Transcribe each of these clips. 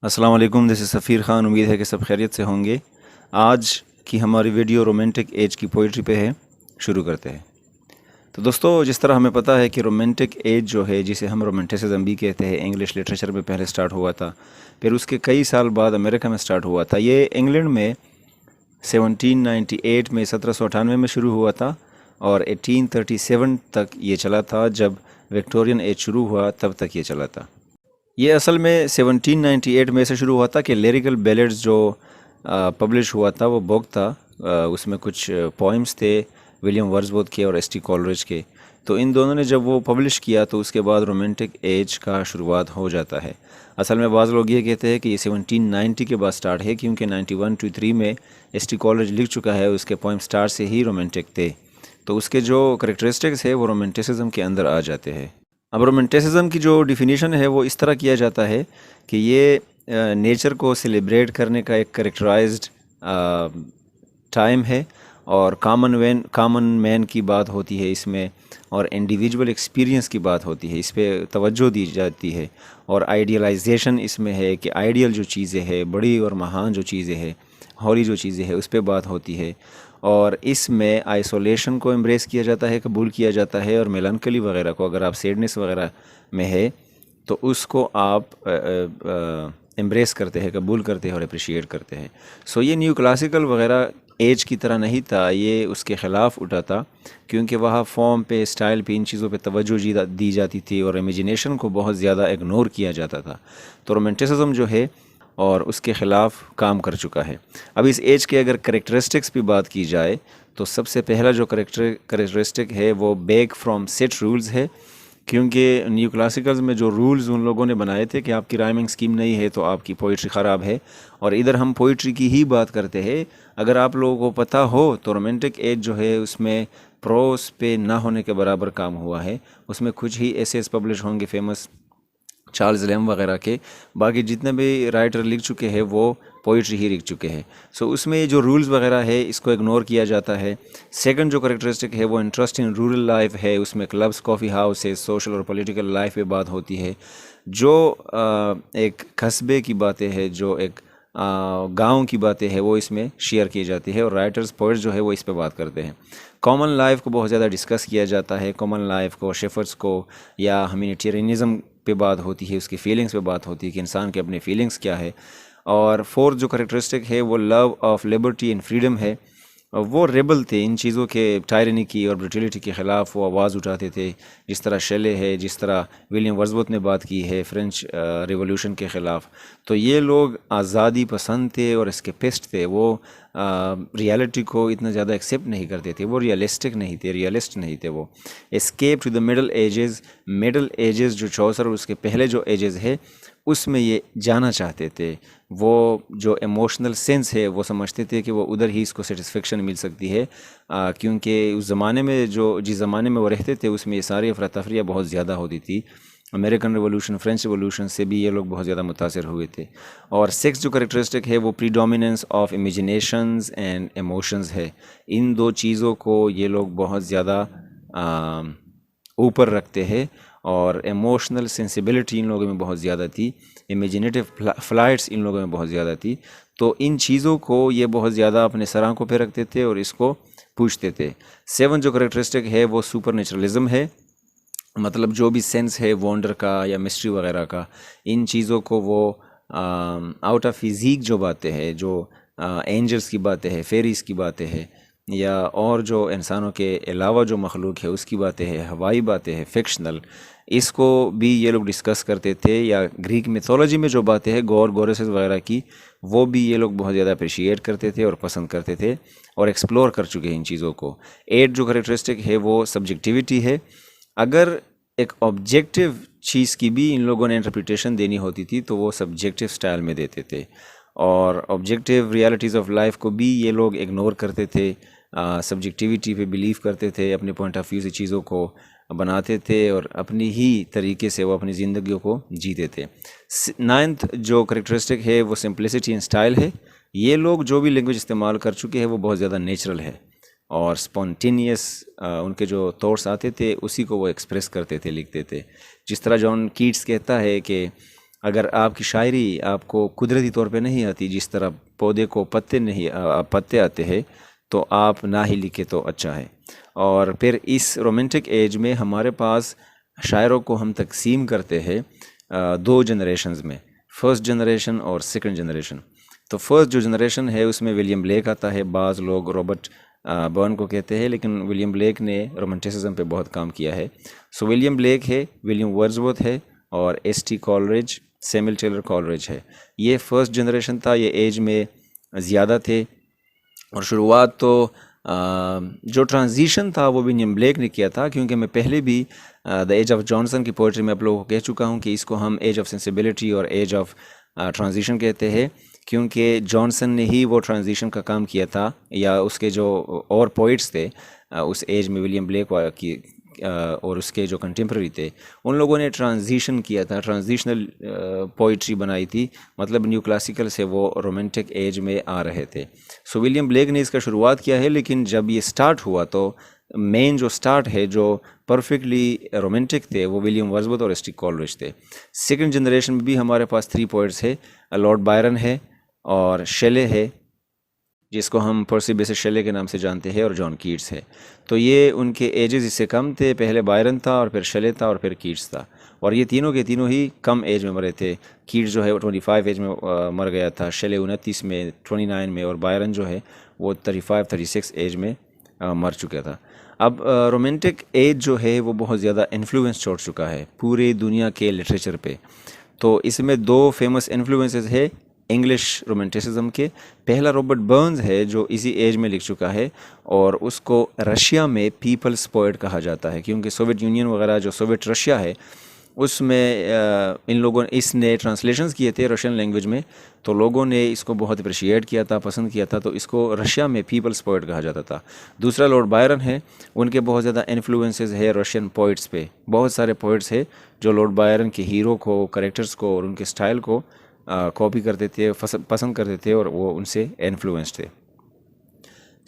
السلام علیکم، دس از سفیر خان. امید ہے کہ سب خیریت سے ہوں گے. آج کی ہماری ویڈیو رومانٹک ایج کی پوئٹری پہ ہے. شروع کرتے ہیں. تو دوستو، جس طرح ہمیں پتہ ہے کہ رومانٹک ایج جو ہے، جسے ہم رومانٹسزم بھی کہتے ہیں، انگلش لٹریچر میں پہلے سٹارٹ ہوا تھا، پھر اس کے کئی سال بعد امریکہ میں سٹارٹ ہوا تھا. یہ انگلینڈ میں 1798 میں 1798 میں شروع ہوا تھا اور 1837 تک یہ چلا تھا. جب وکٹورین ایج شروع ہوا تب تک یہ چلا تھا. یہ اصل میں 1798 میں سے شروع ہوا تھا کہ لیریکل بیلڈز جو پبلش ہوا تھا، وہ بک تھا. اس میں کچھ پوئمز تھے ولیم ورڈزورتھ کے اور ایس ٹی کولرج کے. تو ان دونوں نے جب وہ پبلش کیا تو اس کے بعد رومانٹک ایج کا شروعات ہو جاتا ہے. اصل میں بعض لوگ یہ کہتے ہیں کہ یہ 1790 کے بعد سٹارٹ ہے، کیونکہ 91 to 3 میں ایس ٹی کولرج لکھ چکا ہے. اس کے پوئم سٹارٹ سے ہی رومانٹک تھے، تو اس کے جو کریکٹرسٹکس ہے وہ رومانٹسزم کے اندر آ جاتے ہیں. اب رومانٹسزم کی جو ڈیفینیشن ہے وہ اس طرح کیا جاتا ہے کہ یہ نیچر کو سیلیبریٹ کرنے کا ایک کریکٹرائزڈ ٹائم ہے، اور کامن مین کی بات ہوتی ہے اس میں، اور انڈیویجول ایکسپیرینس کی بات ہوتی ہے، اس پہ توجہ دی جاتی ہے. اور آئیڈیلائزیشن اس میں ہے کہ آئیڈیل جو چیزیں ہے، بڑی اور مہان جو چیزیں ہے، ہولی جو چیزیں ہے، اس پہ بات ہوتی ہے. اور اس میں آئسولیشن کو امبریس کیا جاتا ہے، قبول کیا جاتا ہے، اور میلانکلی وغیرہ کو، اگر آپ سیڈنس وغیرہ میں ہے تو اس کو آپ امبریس کرتے ہیں، قبول کرتے ہیں اور اپریشیٹ کرتے ہیں. سو یہ نیو کلاسیکل وغیرہ ایج کی طرح نہیں تھا، یہ اس کے خلاف اٹھا تھا، کیونکہ وہاں فارم پہ، اسٹائل پہ، ان چیزوں پہ توجہ دی جاتی تھی اور امیجنیشن کو بہت زیادہ اگنور کیا جاتا تھا. تو رومانٹسزم جو ہے اور اس کے خلاف کام کر چکا ہے. اب اس ایج کے اگر کریکٹرسٹکس بھی بات کی جائے تو سب سے پہلا جو کریکٹرسٹک ہے وہ بیک فرام سیٹ رولز ہے، کیونکہ نیو کلاسیکلز میں جو رولز ان لوگوں نے بنائے تھے کہ آپ کی رائمنگ سکیم نہیں ہے تو آپ کی پوئٹری خراب ہے. اور ادھر ہم پوئٹری کی ہی بات کرتے ہیں. اگر آپ لوگوں کو پتہ ہو تو رومانٹک ایج جو ہے اس میں پروس پہ نہ ہونے کے برابر کام ہوا ہے. اس میں کچھ ہی ایسیز پبلش ہوں گے فیمس چارلز لیم وغیرہ کے، باقی جتنے بھی رائٹر لکھ چکے ہیں وہ پوئٹری ہی لکھ چکے ہیں. سو اس میں جو رولز وغیرہ ہے اس کو اگنور کیا جاتا ہے. سیکنڈ جو کریکٹرسٹک ہے وہ انٹرسٹ ان رورل لائف ہے. اس میں کلبز، کافی ہاؤس ہے، سوشل اور پولیٹیکل لائف پہ بات ہوتی ہے. جو ایک قصبے کی باتیں ہے، جو ایک گاؤں کی باتیں ہے، وہ اس میں شیئر کی جاتی ہے، اور رائٹرز، پوئٹس جو ہے وہ اس پہ بات کرتے ہیں. کامن لائف کو بہت زیادہ ڈسکس کیا جاتا ہے. کامن لائف کو، شیفرز کو، یا ہیومینیٹیرینزم پہ بات ہوتی ہے، اس کی فیلنگز پہ بات ہوتی ہے کہ انسان کے اپنے فیلنگز کیا ہے. اور فورتھ جو کریکٹرسٹک ہے وہ love of liberty and freedom ہے. وہ ریبل تھے ان چیزوں کے، ٹائرنی کی اور برٹیلٹی کے خلاف وہ آواز اٹھاتے تھے، جس طرح شیلے ہے، جس طرح ولیم ورڈزورتھ نے بات کی ہے فرینچ ریولوشن کے خلاف. تو یہ لوگ آزادی پسند تھے اور اسکیپسٹ تھے. وہ ریالٹی کو اتنا زیادہ ایکسیپٹ نہیں کرتے تھے، وہ ریئلسٹک نہیں تھے، ریئلسٹ نہیں تھے. وہ escape to the middle ages. Middle ages جو چوسر اور اس کے پہلے جو ایجز ہے اس میں یہ جانا چاہتے تھے. وہ جو ایموشنل سینس ہے وہ سمجھتے تھے کہ وہ ادھر ہی اس کو سیٹسفیکشن مل سکتی ہے، کیونکہ اس زمانے میں جس زمانے میں وہ رہتے تھے اس میں یہ ساری افراتفریہ بہت زیادہ ہوتی تھی. امریکن ریولوشن، فرینچ ریولوشن سے بھی یہ لوگ بہت زیادہ متاثر ہوئے تھے. اور سیکس جو کریکٹرسٹک ہے وہ پریڈومیننس آف امیجنیشنز اینڈ ایموشنز ہے. ان دو چیزوں کو یہ لوگ بہت زیادہ اوپر رکھتے ہیں، اور ایموشنل سینسیبلٹی ان لوگوں میں بہت زیادہ تھی، امیجنیٹو فلائٹس ان لوگوں میں بہت زیادہ تھی. تو ان چیزوں کو یہ بہت زیادہ اپنے سرآنکھوں پہ رکھتے تھے اور اس کو پوچھتے تھے. سیون جو کریکٹرسٹک ہے وہ سپر نیچرلزم ہے. مطلب جو بھی سینس ہے وانڈر کا یا مسٹری وغیرہ کا، ان چیزوں کو وہ آؤٹ آف فزیک جو باتیں ہیں، جو اینجلس کی باتیں ہیں، فیریز کی باتیں ہیں، یا اور جو انسانوں کے علاوہ جو مخلوق ہے اس کی باتیں ہیں، ہوائی باتیں ہیں، فکشنل، اس کو بھی یہ لوگ ڈسکس کرتے تھے. یا گریک میتھولوجی میں جو باتیں ہیں، گورسز وغیرہ کی، وہ بھی یہ لوگ بہت زیادہ اپریشیٹ کرتے تھے اور پسند کرتے تھے اور ایکسپلور کر چکے ہیں ان چیزوں کو. ایٹ جو کریکٹرسٹک ہے وہ سبجیکٹیوٹی ہے. اگر ایک آبجیکٹیو چیز کی بھی ان لوگوں نے انٹرپریٹیشن دینی ہوتی تھی تو وہ سبجیکٹیو سٹائل میں دیتے تھے، اور آبجیکٹیو ریالٹیز آف لائف کو بھی یہ لوگ اگنور کرتے تھے، سبجیکٹیوٹی پہ بیلیو کرتے تھے، اپنے پوائنٹ آف ویو سے چیزوں کو بناتے تھے اور اپنی ہی طریقے سے وہ اپنی زندگیوں کو جیتے تھے. نائنتھ جو کریکٹرسٹک ہے وہ سمپلسٹی اینڈ سٹائل ہے. یہ لوگ جو بھی لینگویج استعمال کر چکے ہیں وہ بہت زیادہ نیچرل ہے، اور سپونٹینیس ان کے جو تھاٹس آتے تھے اسی کو وہ ایکسپریس کرتے تھے، لکھتے تھے. جس طرح جان کیٹس کہتا ہے کہ اگر آپ کی شاعری آپ کو قدرتی طور پہ نہیں آتی، جس طرح پودے کو پتے آتے ہیں، تو آپ نہ ہی لکھے تو اچھا ہے۔ اور پھر اس رومانٹک ایج میں ہمارے پاس شاعروں کو ہم تقسیم کرتے ہیں دو جنریشنز میں، فرسٹ جنریشن اور سیکنڈ جنریشن۔ تو فرسٹ جو جنریشن ہے اس میں ولیم بلیک آتا ہے، بعض لوگ رابرٹ برن کو کہتے ہیں، لیکن ولیم بلیک نے رومانٹسزم پہ بہت کام کیا ہے۔ سو ولیم بلیک ہے، ولیم ورڈزورتھ ہے، اور ایس ٹی کالریج، سیموئل ٹیلر کالریج ہے۔ یہ فرسٹ جنریشن تھا، یہ ایج میں زیادہ تھے۔ اور شروعات تو جو ٹرانزیشن تھا وہ ولیم بلیک نے کیا تھا، کیونکہ میں پہلے بھی دا ایج آف جانسن کی پوئٹری میں آپ لوگوں کو کہہ چکا ہوں کہ اس کو ہم ایج آف سینسیبلٹی اور ایج آف ٹرانزیشن کہتے ہیں، کیونکہ جانسن نے ہی وہ ٹرانزیشن کا کام کیا تھا، یا اس کے جو اور پوئٹس تھے اس ایج میں، ولیم بلیک کی اور اس کے جو کنٹمپرری تھے، ان لوگوں نے ٹرانزیشن کیا تھا، ٹرانزیشنل پوئٹری بنائی تھی، مطلب نیو کلاسیکل سے وہ رومانٹک ایج میں آ رہے تھے۔ سو ولیم بلیک نے اس کا شروعات کیا ہے، لیکن جب یہ سٹارٹ ہوا تو مین جو سٹارٹ ہے، جو پرفیکٹلی رومانٹک تھے، وہ ولیم ورڈزورتھ اور ایس ٹی کالریج تھے۔ سیکنڈ جنریشن میں بھی ہمارے پاس 3 پوئٹس ہے، لارڈ بائرن ہے، اور شیلے ہے، جس کو ہم پرسی بیسس شیلے کے نام سے جانتے ہیں، اور جان کیٹس ہے۔ تو یہ ان کے ایجز اس سے کم تھے، پہلے بائرن تھا، اور پھر شیلے تھا، اور پھر کیٹس تھا، اور یہ تینوں کے تینوں ہی کم ایج میں مرے تھے۔ کیٹس جو ہے وہ 25 ایج میں مر گیا تھا، شیلے 29 میں، 29 میں، اور بائرن جو ہے وہ 36 ایج میں مر چکا تھا۔ اب رومانٹک ایج جو ہے وہ بہت زیادہ انفلوئنس چھوڑ چکا ہے پوری دنیا کے لٹریچر پہ۔ تو اس میں 2 فیمس انفلوئنسز ہے انگلش رومانٹسزم کے۔ پہلا رابرٹ برنز ہے، جو اسی ایج میں لکھ چکا ہے، اور اس کو رشیا میں پیپلز پوئٹ کہا جاتا ہے، کیونکہ سوویت یونین وغیرہ جو سوویت رشیا ہے اس میں ان لوگوں نے اس نے ٹرانسلیشنز کیے تھے رشین لینگویج میں، تو لوگوں نے اس کو بہت اپریشیٹ کیا تھا، پسند کیا تھا، تو اس کو رشیا میں پیپلز پوئٹ کہا جاتا تھا۔ دوسرا لارڈ بائرن ہے، ان کے بہت زیادہ انفلوئنسز ہے رشین پوئٹس پہ، بہت سارے پوئٹس ہیں جو لارڈ بائرن کے ہیرو کو، کریکٹرز کو، اور ان کے سٹائل کو کاپی کرتے تھے، پسند کرتے تھے، اور وہ ان سے انفلوئنس تھے۔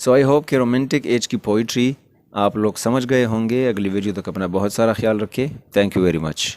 سو آئی ہوپ کہ رومانٹک ایج کی پوئٹری آپ لوگ سمجھ گئے ہوں گے۔ اگلی ویڈیو تک اپنا بہت سارا خیال رکھے۔ Thank you very much.